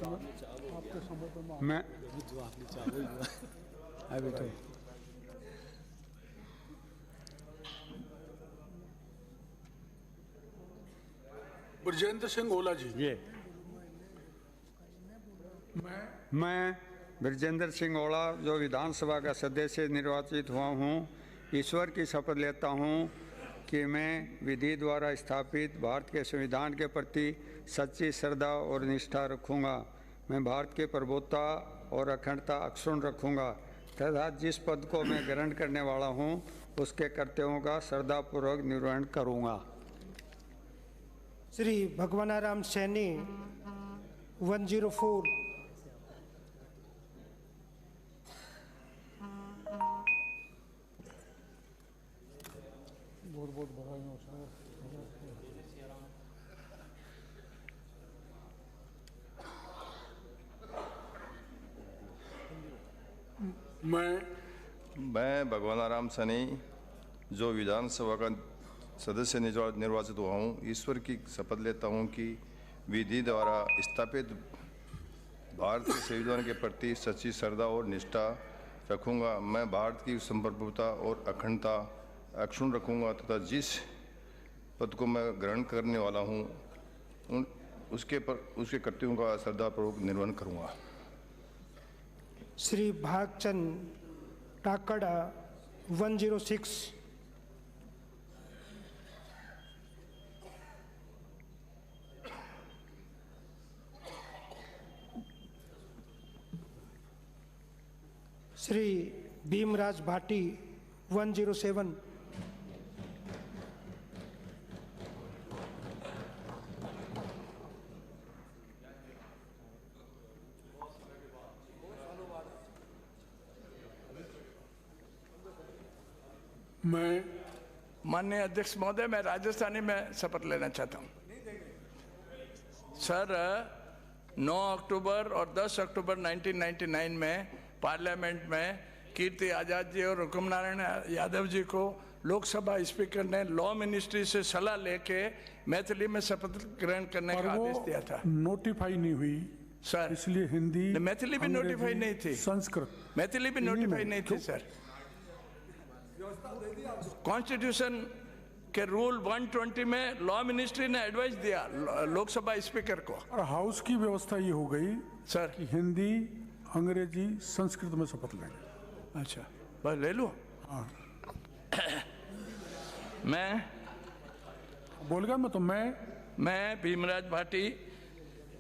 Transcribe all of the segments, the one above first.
मैं ब्रजेंद्र सिंह ओला जी। मैं ब्रजेंद्र सिंह ओला जो विधानसभा का सदस्य निर्वाचित हुआ हूँ, ईश्वर की शपथ लेता हूँ कि मैं विधि द्वारा स्थापित भारत के संविधान के प्रति सच्ची श्रद्धा और निष्ठा रखूँगा। मैं भारत की प्रभुता और अखंडता अक्षुण्ण रखूँगा तथा जिस पद को मैं ग्रहण करने वाला हूँ उसके कर्तव्यों का श्रद्धापूर्वक निर्वहन करूँगा। श्री भगवानाराम सैनी 104। मैं भगवानाराम सैनी जो विधानसभा का सदस्य निर्वाचित हुआ हूँ, ईश्वर की शपथ लेता हूँ कि विधि द्वारा स्थापित भारत के संविधान के प्रति सच्ची श्रद्धा और निष्ठा रखूँगा। मैं भारत की संप्रभुता और अखंडता अक्षुण्ण रखूँगा तथा जिस पद को मैं ग्रहण करने वाला हूँ उसके कर्तव्यों का श्रद्धापूर्वक निर्वहन करूँगा। श्री भागचंद टाकड़ा 106। श्री भीमराज भाटी 107। मैं माननीय अध्यक्ष महोदय, मैं राजस्थानी में शपथ लेना चाहता हूँ। सर, 9 अक्टूबर और 10 अक्टूबर 1999 में पार्लियामेंट में कीर्ति आजाद जी और हुकुम नारायण यादव जी को लोकसभा स्पीकर ने लॉ मिनिस्ट्री से सलाह लेके मैथिली में शपथ ग्रहण करने का आदेश दिया था। नोटिफाई नहीं हुई सर, इसलिए हिंदी मैथिली भी नोटिफाई नहीं थी, संस्कृत मैथिली भी नोटिफाई नहीं थी सर। कॉन्स्टिट्यूशन के रूल 120 में लॉ मिनिस्ट्री ने एडवाइस दिया लोकसभा स्पीकर को, और हाउस की व्यवस्था ये हो गई सर कि हिंदी, अंग्रेजी, संस्कृत में शपथ लेंगे। अच्छा, बस ले लो। हाँ, मैं बोल गया। मैं भीमराज भाटी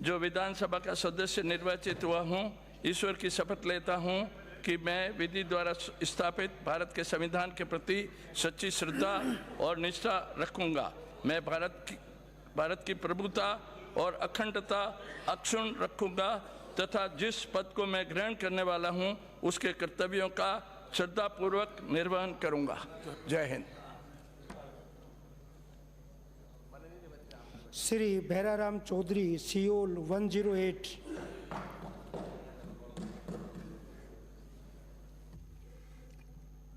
जो विधानसभा का सदस्य निर्वाचित हुआ हूँ, ईश्वर की शपथ लेता हूँ कि मैं विधि द्वारा स्थापित भारत के संविधान के प्रति सच्ची श्रद्धा और निष्ठा रखूंगा। मैं भारत की प्रभुता और अखंडता अक्षुण्ण रखूंगा तथा जिस पद को मैं ग्रहण करने वाला हूं उसके कर्तव्यों का श्रद्धापूर्वक निर्वहन करूंगा। जय हिंद। श्री भैराराम चौधरी सियोल 108।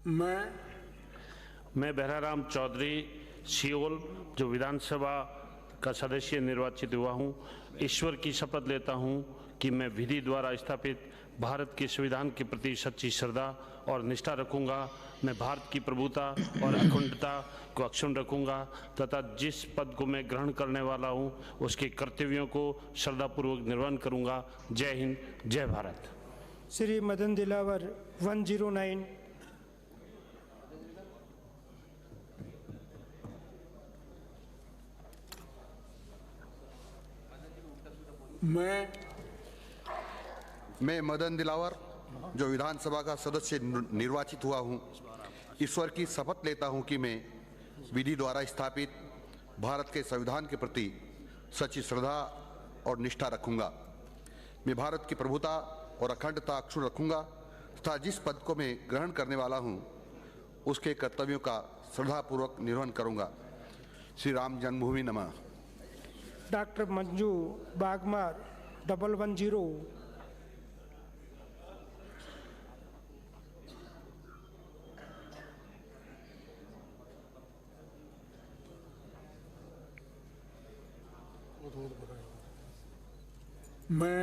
मैं भैराराम चौधरी सियोल जो विधानसभा का सदस्य निर्वाचित हुआ हूँ, ईश्वर की शपथ लेता हूँ कि मैं विधि द्वारा स्थापित भारत के संविधान के प्रति सच्ची श्रद्धा और निष्ठा रखूंगा। मैं भारत की प्रभुता और अखंडता को अक्षुण्ण रखूंगा तथा जिस पद को मैं ग्रहण करने वाला हूं उसके कर्तव्यों को श्रद्धापूर्वक निर्वहन करूंगा। जय हिंद, जय भारत। श्री मदन दिलावर 109। मैं मदन दिलावर जो विधानसभा का सदस्य निर्वाचित हुआ हूं, ईश्वर की शपथ लेता हूं कि मैं विधि द्वारा स्थापित भारत के संविधान के प्रति सच्ची श्रद्धा और निष्ठा रखूंगा। मैं भारत की प्रभुता और अखंडता अक्षुण्ण रखूंगा तथा जिस पद को मैं ग्रहण करने वाला हूं उसके कर्तव्यों का श्रद्धापूर्वक निर्वहन करूंगा। श्री राम जन्मभूमि नमः। डॉक्टर मंजू बागमार 110। मैं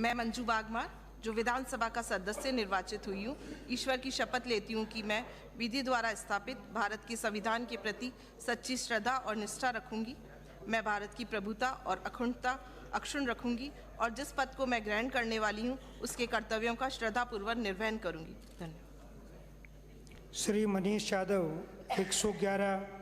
मैं मंजू बागमार जो विधानसभा का सदस्य निर्वाचित हुई हूँ, ईश्वर की शपथ लेती हूँ कि मैं विधि द्वारा स्थापित भारत के संविधान के प्रति सच्ची श्रद्धा और निष्ठा रखूंगी। मैं भारत की प्रभुता और अखंडता अक्षुण्ण रखूंगी और जिस पद को मैं ग्रहण करने वाली हूँ उसके कर्तव्यों का श्रद्धापूर्वक निर्वहन करूंगी। धन्यवाद। श्री मनीष यादव 111।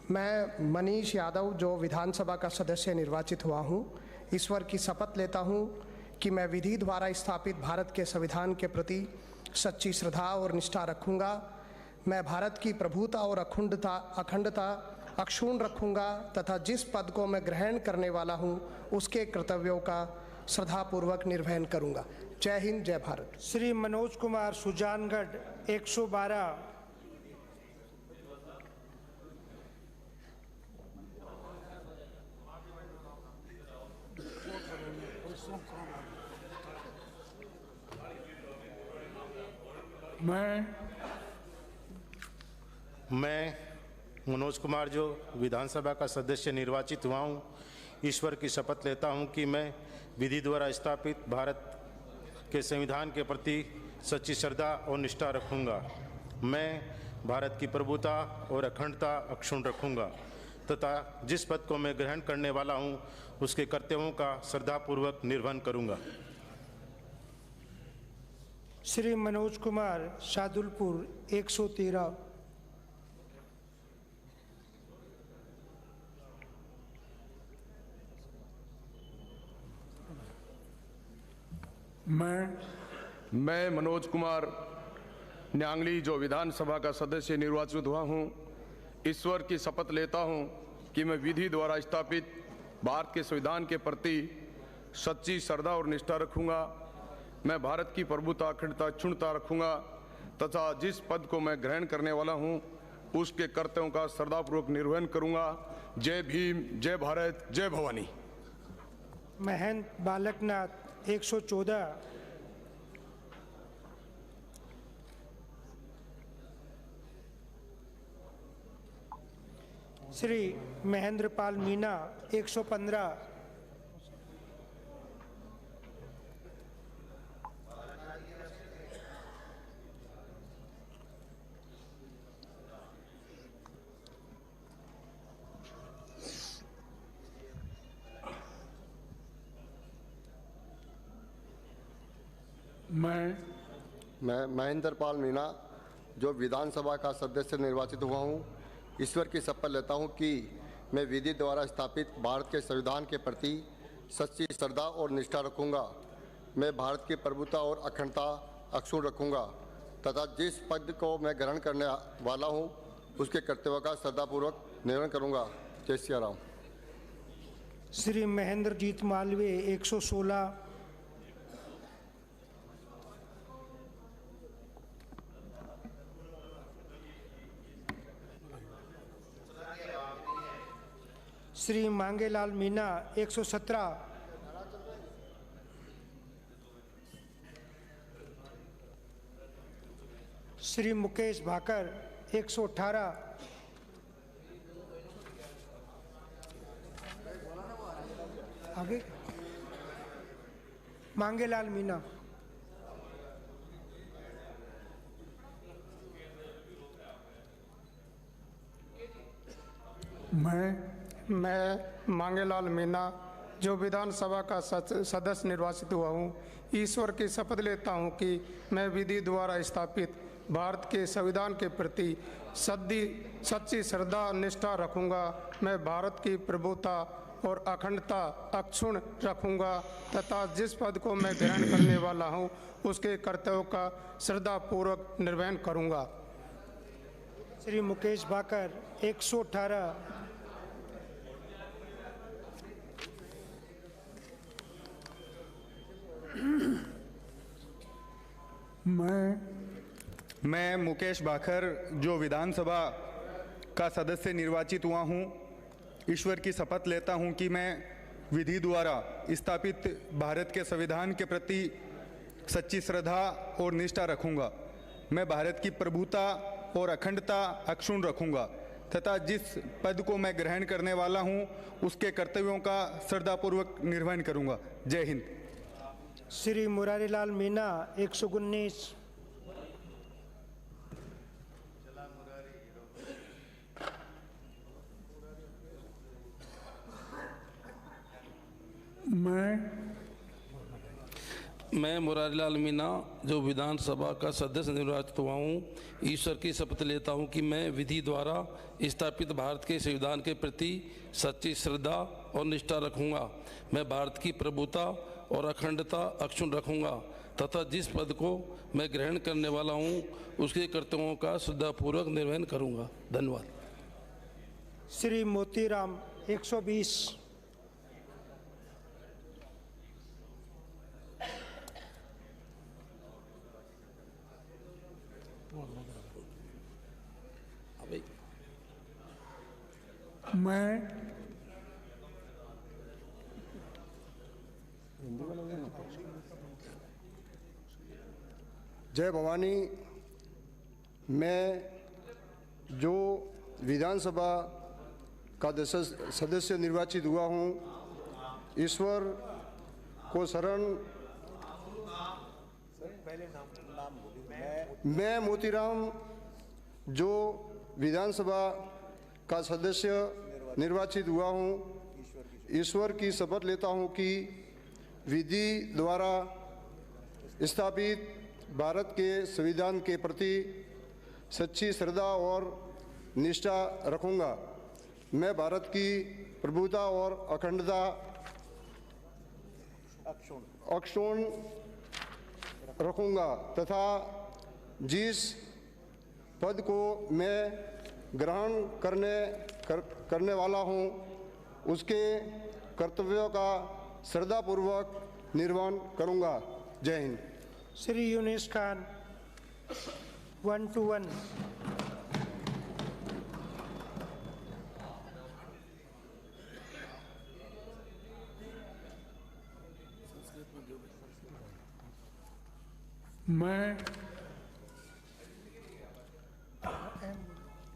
मैं मनीष यादव जो विधानसभा का सदस्य निर्वाचित हुआ हूँ, ईश्वर की शपथ लेता हूँ कि मैं विधि द्वारा स्थापित भारत के संविधान के प्रति सच्ची श्रद्धा और निष्ठा रखूँगा। मैं भारत की प्रभुता और अखंडता अक्षुण्ण रखूँगा तथा जिस पद को मैं ग्रहण करने वाला हूँ उसके कर्तव्यों का श्रद्धापूर्वक निर्वहन करूँगा। जय हिंद, जय भारत। श्री मनोज कुमार सुजानगढ़ 112। मैं मनोज कुमार जो विधानसभा का सदस्य निर्वाचित हुआ हूँ, ईश्वर की शपथ लेता हूँ कि मैं विधि द्वारा स्थापित भारत के संविधान के प्रति सच्ची श्रद्धा और निष्ठा रखूँगा। मैं भारत की प्रभुता और अखंडता अक्षुण्ण रखूँगा तथा जिस पद को मैं ग्रहण करने वाला हूँ उसके कर्तव्यों का श्रद्धापूर्वक निर्वहन करूँगा। श्री मनोज कुमार शादुलपुर 113। मैं मनोज कुमार न्यांगली जो विधानसभा का सदस्य निर्वाचित हुआ हूँ, ईश्वर की शपथ लेता हूँ कि मैं विधि द्वारा स्थापित भारत के संविधान के प्रति सच्ची श्रद्धा और निष्ठा रखूँगा। मैं भारत की प्रभुता अखंडता अक्षुण्णता रखूँगा तथा जिस पद को मैं ग्रहण करने वाला हूँ उसके कर्तव्यों का श्रद्धापूर्वक निर्वहन करूँगा। जय भीम, जय भारत, जय भवानी। महंत बालकनाथ 114। श्री महेंद्र पाल मीना 115। मैं महेंद्र पाल मीना जो विधानसभा का सदस्य निर्वाचित हुआ हूँ, ईश्वर की शपथ लेता हूँ कि मैं विधि द्वारा स्थापित भारत के संविधान के प्रति सच्ची श्रद्धा और निष्ठा रखूँगा। मैं भारत की प्रभुता और अखंडता अक्षुण्ण रखूँगा तथा जिस पद को मैं ग्रहण करने वाला हूँ उसके कर्तव्यों का श्रद्धापूर्वक निर्वहन करूँगा। जय श्री राम। श्री महेंद्रजीत मालवीय 116। श्री मांगेलाल मीना 117। श्री मुकेश भाकर 118। आगे मांगेलाल मीना। मैं मांगेलाल मीना जो विधानसभा का सदस्य निर्वाचित हुआ हूँ, ईश्वर की शपथ लेता हूँ कि मैं विधि द्वारा स्थापित भारत के संविधान के प्रति सच्ची श्रद्धा और निष्ठा रखूँगा। मैं भारत की प्रभुता और अखंडता अक्षुण्ण रखूँगा तथा जिस पद को मैं ग्रहण करने वाला हूँ उसके कर्तव्यों का श्रद्धापूर्वक निर्वहन करूँगा। श्री मुकेश भाकर 118। मैं मुकेश भाकर जो विधानसभा का सदस्य निर्वाचित हुआ हूँ, ईश्वर की शपथ लेता हूँ कि मैं विधि द्वारा स्थापित भारत के संविधान के प्रति सच्ची श्रद्धा और निष्ठा रखूंगा। मैं भारत की प्रभुता और अखंडता अक्षुण्ण रखूंगा तथा जिस पद को मैं ग्रहण करने वाला हूं उसके कर्तव्यों का श्रद्धापूर्वक निर्वहन करूंगा। जय हिंद। श्री मुरारीलाल मीणा 119। मैं मुरारीलाल मीणा जो विधानसभा का सदस्य निर्वाचित हुआ हूँ, ईश्वर की शपथ लेता हूँ कि मैं विधि द्वारा स्थापित भारत के संविधान के प्रति सच्ची श्रद्धा और निष्ठा रखूँगा। मैं भारत की प्रभुता और अखंडता अक्षुण्ण रखूँगा तथा जिस पद को मैं ग्रहण करने वाला हूँ उसके कर्तव्यों का श्रद्धापूर्वक निर्वहन करूँगा। धन्यवाद। श्री मोतीराम 120। जय भवानी। मैं जो विधानसभा का सदस्य निर्वाचित हुआ हूँ, ईश्वर को शरण मैं मोतीराम जो विधानसभा का सदस्य निर्वाचित हुआ हूँ, ईश्वर की शपथ लेता हूँ कि विधि द्वारा स्थापित भारत के संविधान के प्रति सच्ची श्रद्धा और निष्ठा रखूँगा। मैं भारत की प्रभुता और अखंडता अक्षुण्ण रखूँगा तथा जिस पद को मैं ग्रहण करने वाला हूँ उसके कर्तव्यों का श्रद्धापूर्वक निर्वहन करूँगा। जय हिंद। श्री यूनिस खान 121। मैं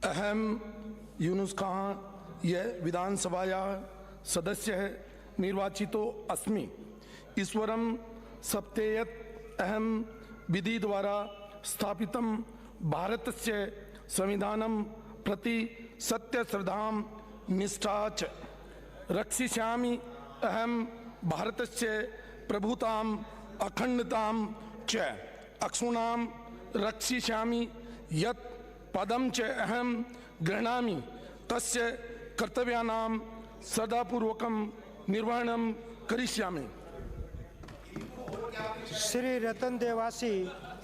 अहम यूनुस खान यह विधानसभा या सदस्य निर्वाचितो अस्मि। ईश्वरम सप्तेयत अहम विधि द्वारा स्थापितं भारतस्य संविधानं प्रति सत्य श्रद्धां निष्ठा च रक्षिष्यामि। अहम भारतस्य प्रभुतां अखंडतां च अक्षुणां रक्षिष्यामि। यत् पदं च अहं गृह्णामि तस्य कर्तव्यानां श्रद्धापूर्वकं निर्वहणं करिष्यामि। श्री रतन देवासी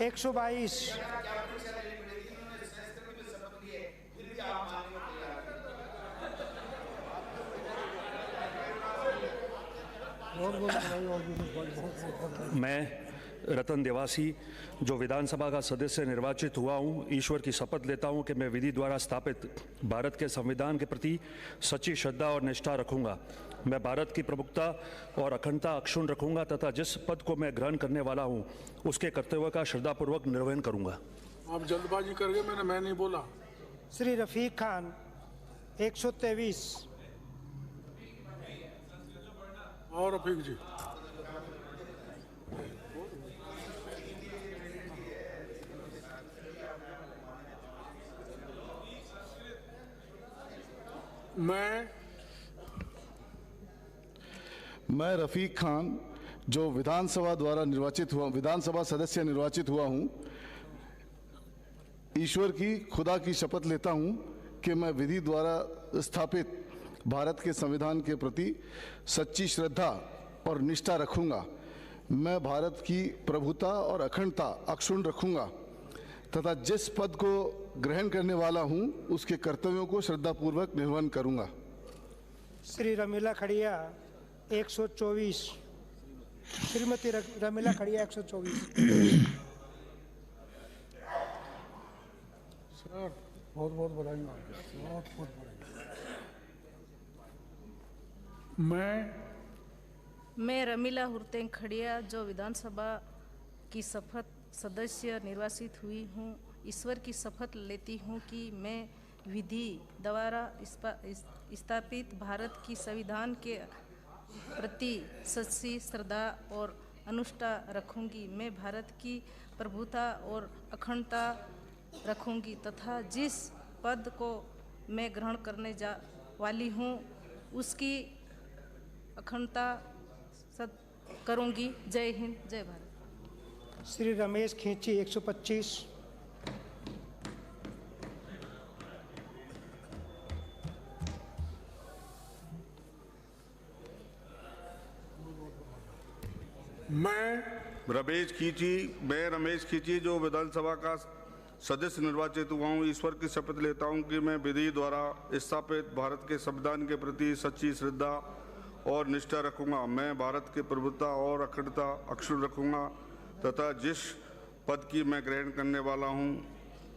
122। मैं रतन देवासी जो विधानसभा का सदस्य निर्वाचित हुआ हूँ, ईश्वर की शपथ लेता हूँ कि मैं विधि द्वारा स्थापित भारत के संविधान के प्रति सच्ची श्रद्धा और निष्ठा रखूँगा। मैं भारत की प्रभुता और अखंडता अक्षुण्ण रखूँगा तथा जिस पद को मैं ग्रहण करने वाला हूँ उसके कर्तव्य का श्रद्धापूर्वक निर्वहन करूँगा। आप जल्दबाजी कर गए, मैं नहीं बोला। श्री रफीक खान 123। और रफीक जी। मैं रफीक खान जो विधानसभा सदस्य निर्वाचित हुआ हूँ, ईश्वर की खुदा की शपथ लेता हूँ कि मैं विधि द्वारा स्थापित भारत के संविधान के प्रति सच्ची श्रद्धा और निष्ठा रखूँगा। मैं भारत की प्रभुता और अखंडता अक्षुण्ण रखूँगा तथा जिस पद को ग्रहण करने वाला हूँ उसके कर्तव्यों को श्रद्धापूर्वक निर्वहन करूँगा। श्री रमीला खड़िया 124। श्रीमती रमीला खड़िया 124। सर बहुत बहुत बधाई। बहुत बहुत बधाई। मैं मैं रमीला हुरतें खड़िया जो विधानसभा की शपथ सदस्य निर्वाचित हुई हूँ, ईश्वर की शपथ लेती हूँ कि मैं विधि द्वारा स्थापित भारत की संविधान के प्रति सच्ची श्रद्धा और अनुष्ठा रखूंगी। मैं भारत की प्रभुता और अखंडता रखूंगी तथा जिस पद को मैं ग्रहण करने जा वाली हूँ उसकी अखंडता करूंगी। जय हिंद, जय भारत। श्री रमेश खींची 125। मैं रमेश खींची जो विधानसभा का सदस्य निर्वाचित हुआ हूँ, ईश्वर की शपथ लेता हूँ कि मैं विधि द्वारा स्थापित भारत के संविधान के प्रति सच्ची श्रद्धा और निष्ठा रखूंगा। मैं भारत की प्रभुता और अखंडता अक्षुण्ण रखूंगा तथा जिस पद की मैं ग्रहण करने वाला हूँ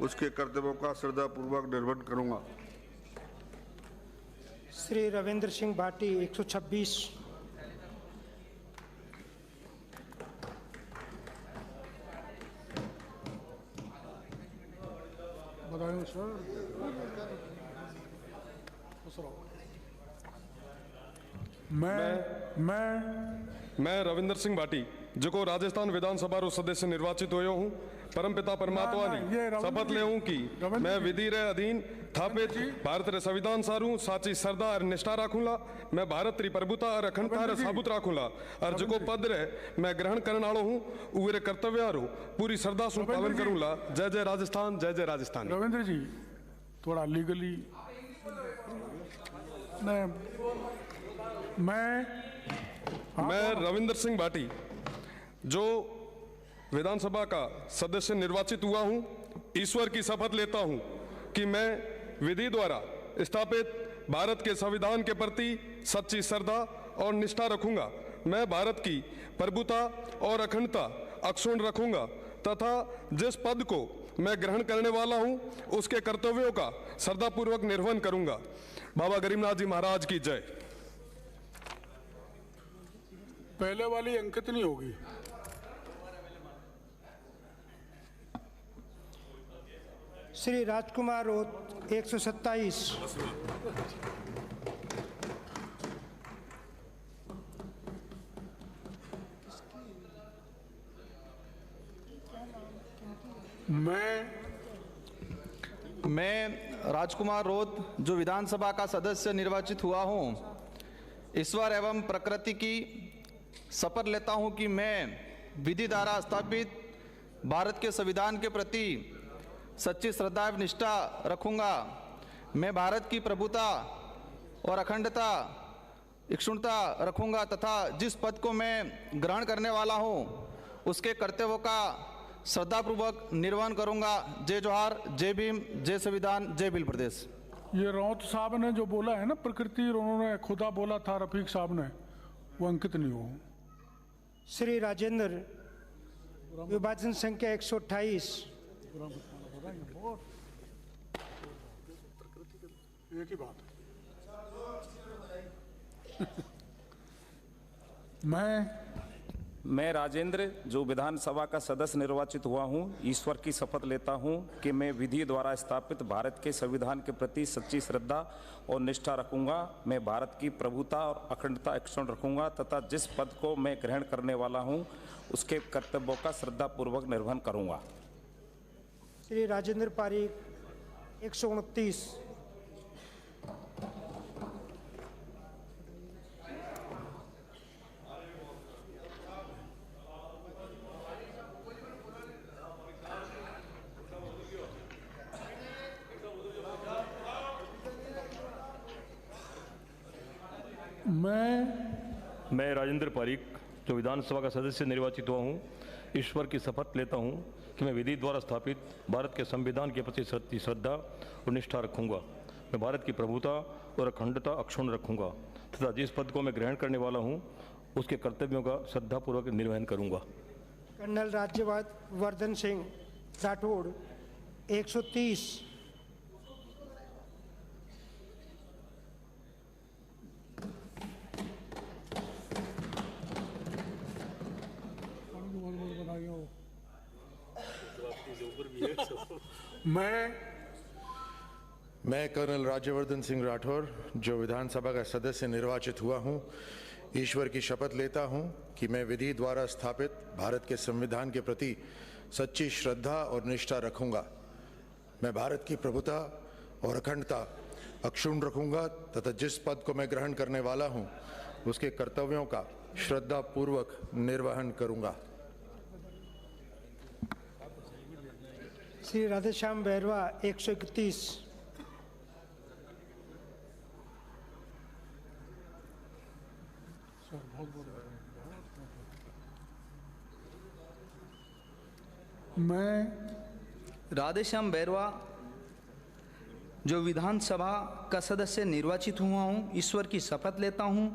उसके कर्तव्यों का श्रद्धापूर्वक निर्वहन करूंगा। श्री रविंद्र सिंह भाटी 126। बताएं सर। मैं रविंद्र सिंह भाटी जो को राजस्थान विधानसभा रो सदस्य निर्वाचित हुए हूँ, परमपिता परमात्मा ने शपथ ले हूँ कि मैं विधि रे अधीन स्थापित भारत रे संविधान सारू साची श्रद्धा और निष्ठा रखूंगा। मैं भारत री प्रभुता और अखंडता रे साबुत रखूंगा और जो पद रे मैं ग्रहण करने वालों हूँ उरे कर्तव्य रो पूरी श्रद्धा से पालन करूंगा। जय जय राजस्थान, जय जय राजस्थान। रविंद्र जी थोड़ा लीगली मैं रविंद्र सिंह भाटी जो विधानसभा का सदस्य निर्वाचित हुआ हूं, ईश्वर की शपथ लेता हूं कि मैं विधि द्वारा स्थापित भारत के संविधान के प्रति सच्ची श्रद्धा और निष्ठा रखूंगा। मैं भारत की प्रभुता और अखंडता अक्षुण्ण रखूंगा तथा जिस पद को मैं ग्रहण करने वाला हूं उसके कर्तव्यों का श्रद्धापूर्वक निर्वहन करूंगा। बाबा गरीबनाथ जी महाराज की जय। पहले वाली अंकित नहीं होगी। श्री राजकुमार रोत 127। मैं राजकुमार रोत जो विधानसभा का सदस्य निर्वाचित हुआ हूँ, ईश्वर एवं प्रकृति की शपथ लेता हूँ कि मैं विधि द्वारा स्थापित भारत के संविधान के प्रति सच्ची श्रद्धा एवं निष्ठा रखूंगा। मैं भारत की प्रभुता और अखंडता इक्षुणता रखूंगा तथा जिस पद को मैं ग्रहण करने वाला हूँ उसके कर्तव्यों का श्रद्धापूर्वक निर्वहन करूंगा। जय जोहार, जय भीम, जय संविधान, जय भील प्रदेश। ये राउत साहब ने जो बोला है ना प्रकृति, उन्होंने खुदा बोला था रफीक साहब ने, वो अंकित नहीं हो। श्री राजेंद्र विभाजन संख्या 128। एक ही बात। मैं राजेंद्र जो विधानसभा का सदस्य निर्वाचित हुआ हूं, ईश्वर की शपथ लेता हूं कि मैं विधि द्वारा स्थापित भारत के संविधान के प्रति सच्ची श्रद्धा और निष्ठा रखूंगा। मैं भारत की प्रभुता और अखंडता अक्षुण्ण रखूंगा तथा जिस पद को मैं ग्रहण करने वाला हूं उसके कर्तव्यों का श्रद्धापूर्वक निर्वहन करूंगा। श्री राजेंद्र पारीक 129। मैं राजेंद्र पारीक जो विधानसभा का सदस्य निर्वाचित हुआ हूँ, ईश्वर की शपथ लेता हूँ कि मैं विधि द्वारा स्थापित भारत के संविधान के प्रति सच्ची श्रद्धा और निष्ठा रखूंगा। मैं भारत की प्रभुता और अखंडता अक्षुण्ण रखूंगा तथा जिस पद को मैं ग्रहण करने वाला हूँ उसके कर्तव्यों का श्रद्धापूर्वक निर्वहन करूंगा। कर्नल राज्यवर्धन सिंह राठौड़ 130। मैं कर्नल राज्यवर्धन सिंह राठौर जो विधानसभा का सदस्य निर्वाचित हुआ हूं, ईश्वर की शपथ लेता हूं कि मैं विधि द्वारा स्थापित भारत के संविधान के प्रति सच्ची श्रद्धा और निष्ठा रखूंगा। मैं भारत की प्रभुता और अखंडता अक्षुण्ण रखूंगा तथा जिस पद को मैं ग्रहण करने वाला हूं उसके कर्तव्यों का श्रद्धा पूर्वक निर्वहन करूंगा। श्री राधेश्याम बैरवा 131। मैं राधेश्याम बैरवा जो विधानसभा का सदस्य निर्वाचित हुआ हूँ, ईश्वर की शपथ लेता हूँ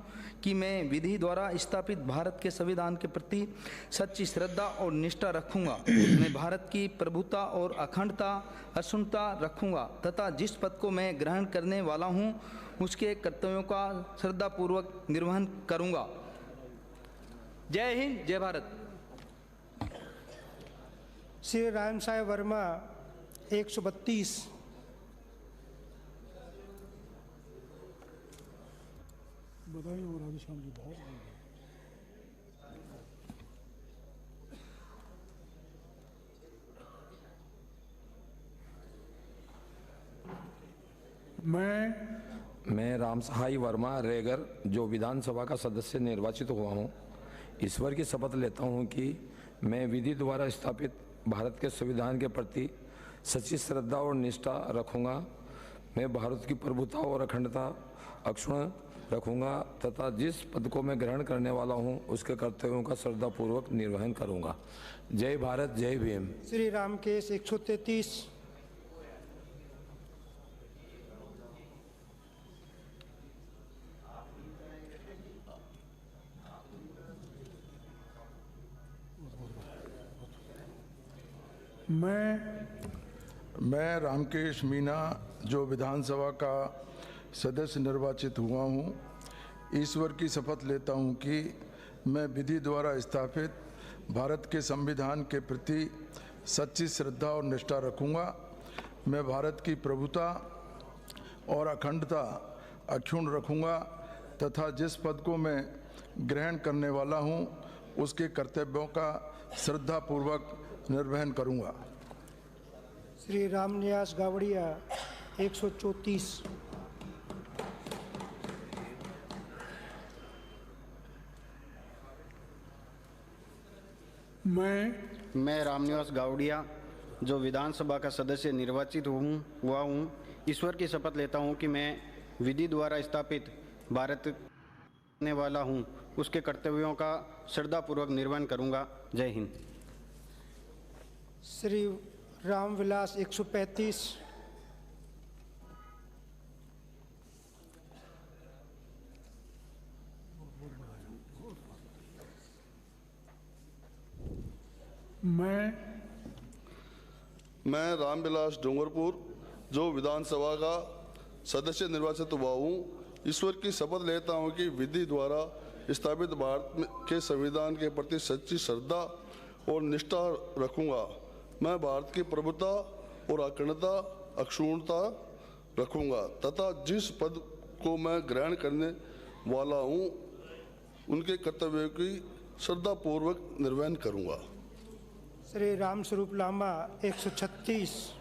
कि मैं विधि द्वारा स्थापित भारत के संविधान के प्रति सच्ची श्रद्धा और निष्ठा रखूंगा। मैं भारत की प्रभुता और अखंडता अक्षुण्णता रखूंगा तथा जिस पद को मैं ग्रहण करने वाला हूँ उसके कर्तव्यों का श्रद्धापूर्वक निर्वहन करूंगा। जय हिंद, जय भारत। श्री राम साय वर्मा 132। बधाई हो राधेश्याम जी, बहुत मैं राम सहाय वर्मा रेगर जो विधानसभा का सदस्य निर्वाचित हुआ हूँ, ईश्वर की शपथ लेता हूँ कि मैं विधि द्वारा स्थापित भारत के संविधान के प्रति सच्ची श्रद्धा और निष्ठा रखूंगा। मैं भारत की प्रभुता और अखंडता अक्षुण्ण रखूंगा तथा जिस पद को मैं ग्रहण करने वाला हूं उसके कर्तव्यों का श्रद्धापूर्वक निर्वहन करूंगा। जय भारत, जय भीम। श्री रामकेश 133। मैं रामकेश मीना जो विधानसभा का सदस्य निर्वाचित हुआ हूँ, ईश्वर की शपथ लेता हूँ कि मैं विधि द्वारा स्थापित भारत के संविधान के प्रति सच्ची श्रद्धा और निष्ठा रखूँगा। मैं भारत की प्रभुता और अखंडता अक्षुण्ण रखूँगा तथा जिस पद को मैं ग्रहण करने वाला हूँ उसके कर्तव्यों का श्रद्धापूर्वक निर्वहन करूँगा। श्री रामनिवास गावड़िया 134। मैं रामनिवास गावड़िया जो विधानसभा का सदस्य निर्वाचित हुआ हूँ, ईश्वर की शपथ लेता हूँ कि मैं विधि द्वारा स्थापित भारत करने वाला हूँ उसके कर्तव्यों का श्रद्धापूर्वक निर्वहन करूँगा। जय हिंद। श्री रामविलास 135। मैं रामविलास डूंगरपुर जो विधानसभा का सदस्य निर्वाचित हुआ हूँ, ईश्वर की शपथ लेता हूँ कि विधि द्वारा स्थापित भारत के संविधान के प्रति सच्ची श्रद्धा और निष्ठा रखूँगा। मैं भारत की प्रभुता और अखंडता अक्षुण्णता रखूँगा तथा जिस पद को मैं ग्रहण करने वाला हूँ उनके कर्तव्यों की श्रद्धापूर्वक निर्वहन करूँगा। श्री राम स्वरूप लांबा 136।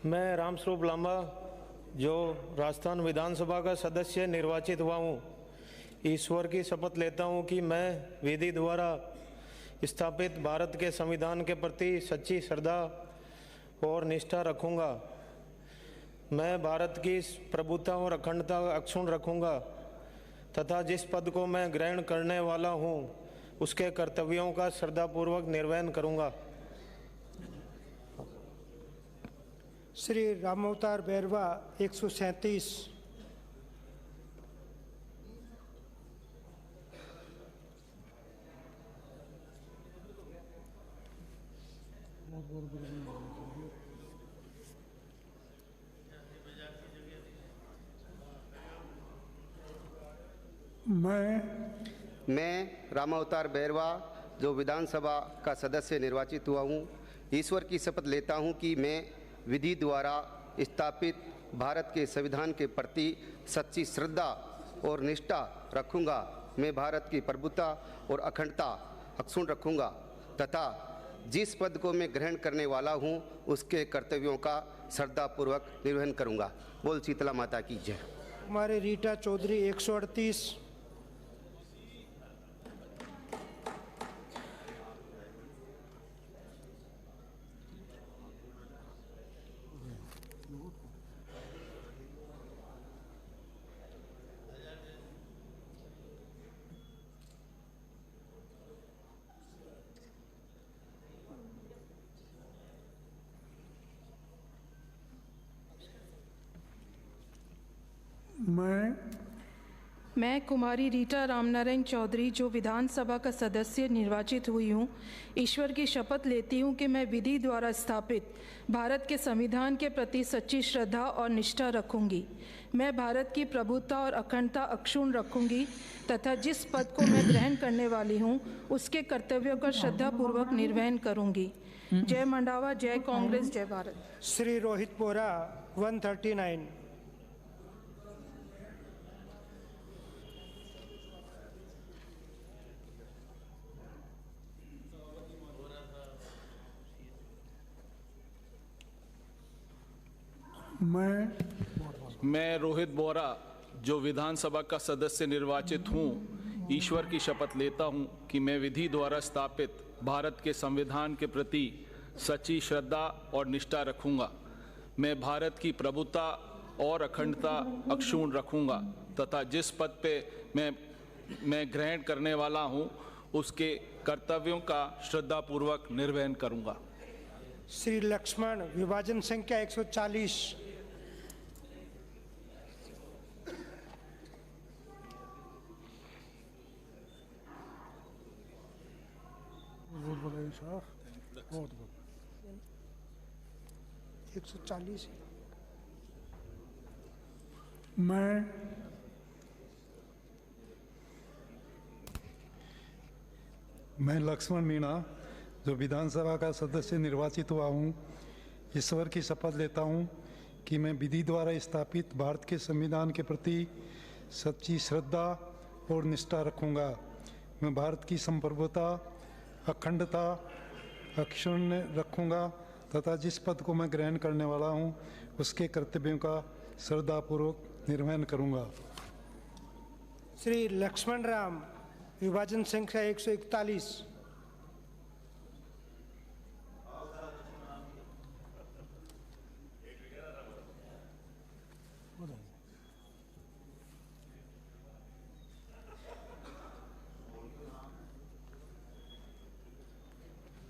मैं रामस्वरूप लांबा जो राजस्थान विधानसभा का सदस्य निर्वाचित हुआ हूँ, ईश्वर की शपथ लेता हूँ कि मैं विधि द्वारा स्थापित भारत के संविधान के प्रति सच्ची श्रद्धा और निष्ठा रखूँगा। मैं भारत की प्रभुता और अखंडता अक्षुण्ण रखूँगा तथा जिस पद को मैं ग्रहण करने वाला हूँ उसके कर्तव्यों का श्रद्धापूर्वक निर्वहन करूँगा। श्री रामअवतार बैरवा 137। मैं रामावतार बैरवा जो विधानसभा का सदस्य निर्वाचित हुआ हूँ, ईश्वर की शपथ लेता हूँ कि मैं विधि द्वारा स्थापित भारत के संविधान के प्रति सच्ची श्रद्धा और निष्ठा रखूँगा। मैं भारत की प्रभुता और अखंडता अक्षुण्ण रखूँगा तथा जिस पद को मैं ग्रहण करने वाला हूँ उसके कर्तव्यों का श्रद्धापूर्वक निर्वहन करूँगा। बोल शीतला माता की जय। हमारे रीटा चौधरी 138। मैं कुमारी रीटा रामनारायण चौधरी जो विधानसभा का सदस्य निर्वाचित हुई हूँ, ईश्वर की शपथ लेती हूँ कि मैं विधि द्वारा स्थापित भारत के संविधान के प्रति सच्ची श्रद्धा और निष्ठा रखूँगी। मैं भारत की प्रभुता और अखंडता अक्षुण्ण रखूँगी तथा जिस पद को मैं ग्रहण करने वाली हूँ उसके कर्तव्यों का श्रद्धापूर्वक निर्वहन करूँगी। जय मंडावा, जय कांग्रेस, जय भारत। श्री रोहित बोरा 139। मैं रोहित बोरा जो विधानसभा का सदस्य निर्वाचित हूँ, ईश्वर की शपथ लेता हूँ कि मैं विधि द्वारा स्थापित भारत के संविधान के प्रति सच्ची श्रद्धा और निष्ठा रखूँगा। मैं भारत की प्रभुता और अखंडता अक्षुण्ण रखूँगा तथा जिस पद पे मैं ग्रहण करने वाला हूँ उसके कर्तव्यों का श्रद्धापूर्वक निर्वहन करूँगा। श्री लक्ष्मण विभाजन संख्या 140। बहुत 140। मैं लक्ष्मण मीणा जो विधानसभा का सदस्य निर्वाचित हुआ हूँ, ईश्वर की शपथ लेता हूँ कि मैं विधि द्वारा स्थापित भारत के संविधान के प्रति सच्ची श्रद्धा और निष्ठा रखूँगा। मैं भारत की संप्रभुता अखंडता अक्षुण्ण रखूँगा तथा जिस पद को मैं ग्रहण करने वाला हूँ उसके कर्तव्यों का श्रद्धापूर्वक निर्वहन करूँगा। श्री लक्ष्मण राम विभाजन संख्या 141।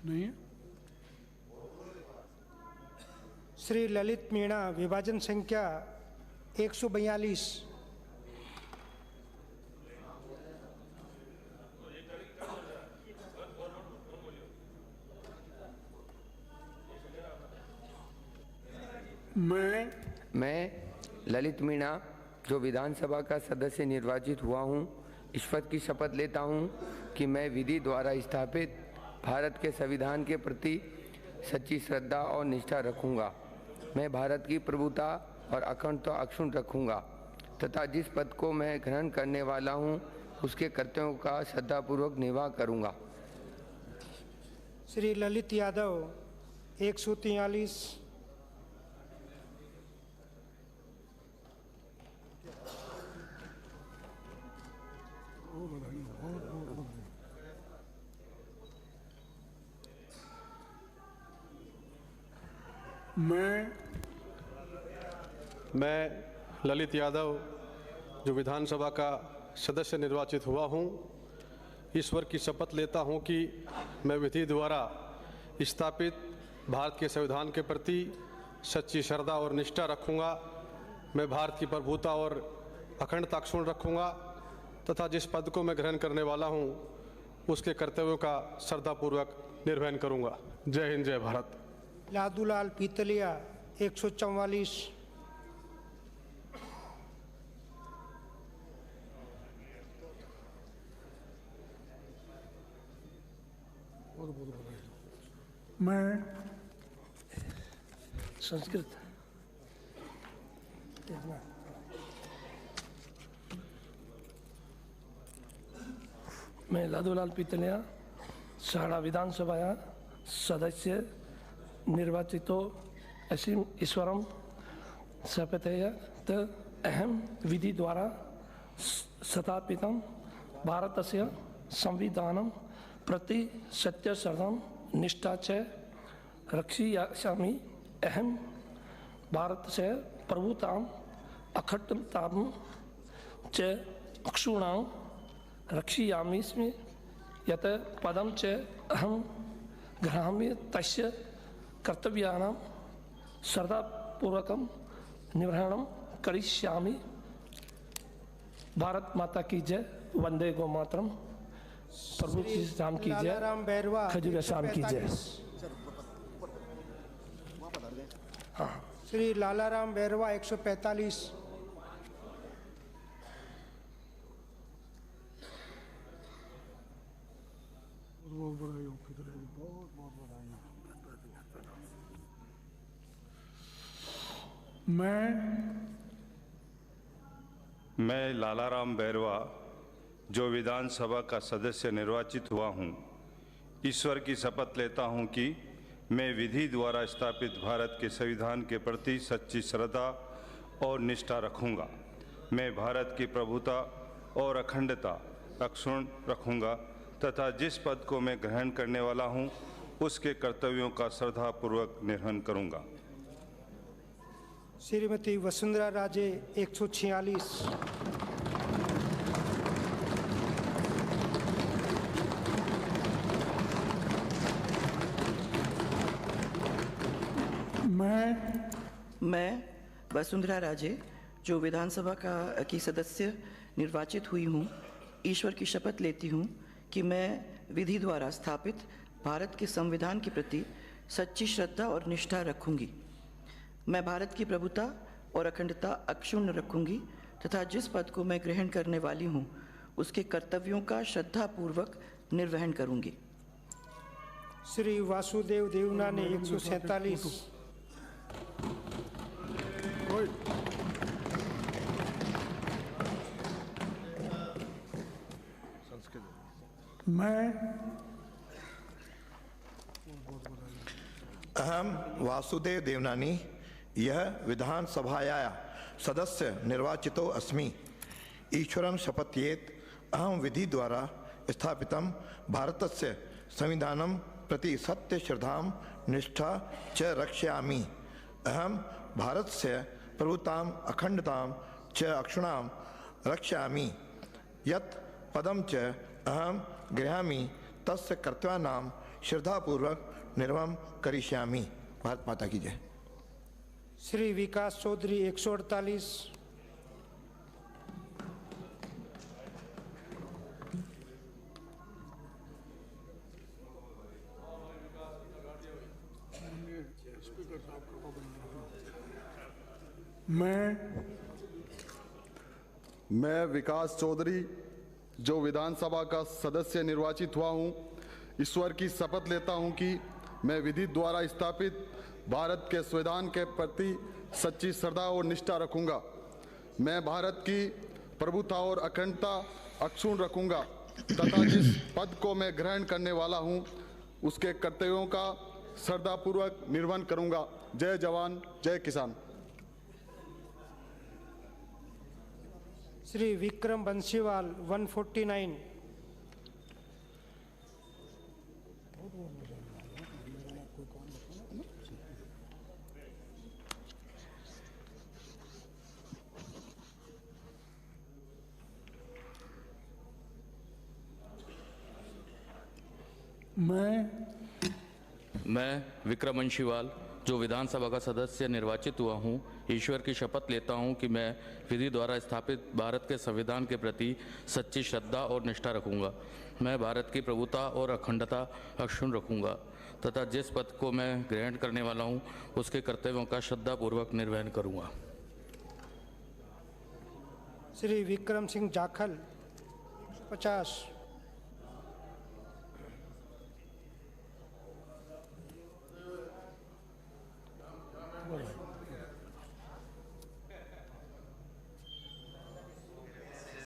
नहीं। श्री ललित मीणा विभाजन संख्या 142। मैं ललित मीणा जो विधानसभा का सदस्य निर्वाचित हुआ हूँ, ईश्वर की शपथ लेता हूँ कि मैं विधि द्वारा स्थापित भारत के संविधान के प्रति सच्ची श्रद्धा और निष्ठा रखूँगा। मैं भारत की प्रभुता और अखंडता अक्षुण्ण रखूँगा तथा जिस पद को मैं ग्रहण करने वाला हूँ उसके कर्तव्यों का श्रद्धापूर्वक निर्वाह करूँगा। श्री ललित यादव 143। मैं ललित यादव जो विधानसभा का सदस्य निर्वाचित हुआ हूँ, ईश्वर की शपथ लेता हूँ कि मैं विधि द्वारा स्थापित भारत के संविधान के प्रति सच्ची श्रद्धा और निष्ठा रखूँगा। मैं भारत की प्रभुता और अखंडता अक्षुण्ण रखूँगा तथा जिस पद को मैं ग्रहण करने वाला हूँ उसके कर्तव्यों का श्रद्धापूर्वक निर्वहन करूँगा। जय हिंद, जय भारत। लादूलाल पीतलिया 144। मैं संस्कृत मैं लादूलाल पितलिया साड़ा विधानसभा सदस्य निर्वाचितो असीम ईश्वरम शपथेयत् अहम विधि द्वारा स्थापितं भारतस्य संविधानं प्रति सत्यश्रद्धं निष्ठा च रक्षयिष्यामि। अहम भारतस्य प्रभुताम् अखण्डतां च अक्षुण्णां रक्षयामि स्मि। यत् पदं च अहं गृह्णामि तस्य कर्तव्यानां श्रद्धापूर्वकं निर्वहणं करिष्यामि। भारत माता की जय। वंदे गो मातरम। प्रभु श्री राम की जय। खजूर श्याम की जय। श्री लालाराम बैरवा 145। मैं लालाराम बैरवा जो विधानसभा का सदस्य निर्वाचित हुआ हूँ, ईश्वर की शपथ लेता हूँ कि मैं विधि द्वारा स्थापित भारत के संविधान के प्रति सच्ची श्रद्धा और निष्ठा रखूँगा। मैं भारत की प्रभुता और अखंडता अक्षुण्ण रखूँगा तथा जिस पद को मैं ग्रहण करने वाला हूँ उसके कर्तव्यों का श्रद्धापूर्वक निर्वहन करूँगा। श्रीमती वसुंधरा राजे 146। मैं वसुंधरा राजे जो विधानसभा की सदस्य निर्वाचित हुई हूँ, ईश्वर की शपथ लेती हूँ कि मैं विधि द्वारा स्थापित भारत के संविधान के प्रति सच्ची श्रद्धा और निष्ठा रखूंगी। मैं भारत की प्रभुता और अखंडता अक्षुण्ण रखूंगी तथा जिस पद को मैं ग्रहण करने वाली हूँ उसके कर्तव्यों का श्रद्धापूर्वक निर्वहन करूंगी। श्री वासुदेव देवनानी 147। अहम वासुदेव देवनानी यह विधानसभाया सदस्य निर्वाचितो अस्मि। ईश्वरं शपथयेत् अहम विधि द्वारा स्थापितं भारतस्य संविधानं प्रति सत्य श्रद्धां निष्ठा च रक्षयामि। अहम भारतस्य प्रभुताम् अखंडतां च अक्षुण्णां रक्षयामि। यत् पदं च अहम गृह्णामि तस्य कर्तव्यानां श्रद्धापूर्वक निर्वहणं करिष्यामि। भारत माता की जय। श्री विकास चौधरी 148। मैं विकास चौधरी जो विधानसभा का सदस्य निर्वाचित हुआ हूँ, ईश्वर की शपथ लेता हूँ कि मैं विधि द्वारा स्थापित भारत के संविधान के प्रति सच्ची श्रद्धा और निष्ठा रखूंगा। मैं भारत की प्रभुता और अखंडता अक्षुण्ण रखूंगा तथा जिस पद को मैं ग्रहण करने वाला हूँ उसके कर्तव्यों का श्रद्धापूर्वक निर्वहन करूंगा। जय जवान जय किसान। श्री विक्रम बंसीवाल 149। मैं विक्रम बंसीवाल जो विधानसभा का सदस्य निर्वाचित हुआ हूँ, ईश्वर की शपथ लेता हूँ कि मैं विधि द्वारा स्थापित भारत के संविधान के प्रति सच्ची श्रद्धा और निष्ठा रखूँगा। मैं भारत की प्रभुता और अखंडता अक्षुण्ण रखूँगा तथा जिस पद को मैं ग्रहण करने वाला हूँ उसके कर्तव्यों का श्रद्धापूर्वक निर्वहन करूँगा। श्री विक्रम सिंह जाखल 50।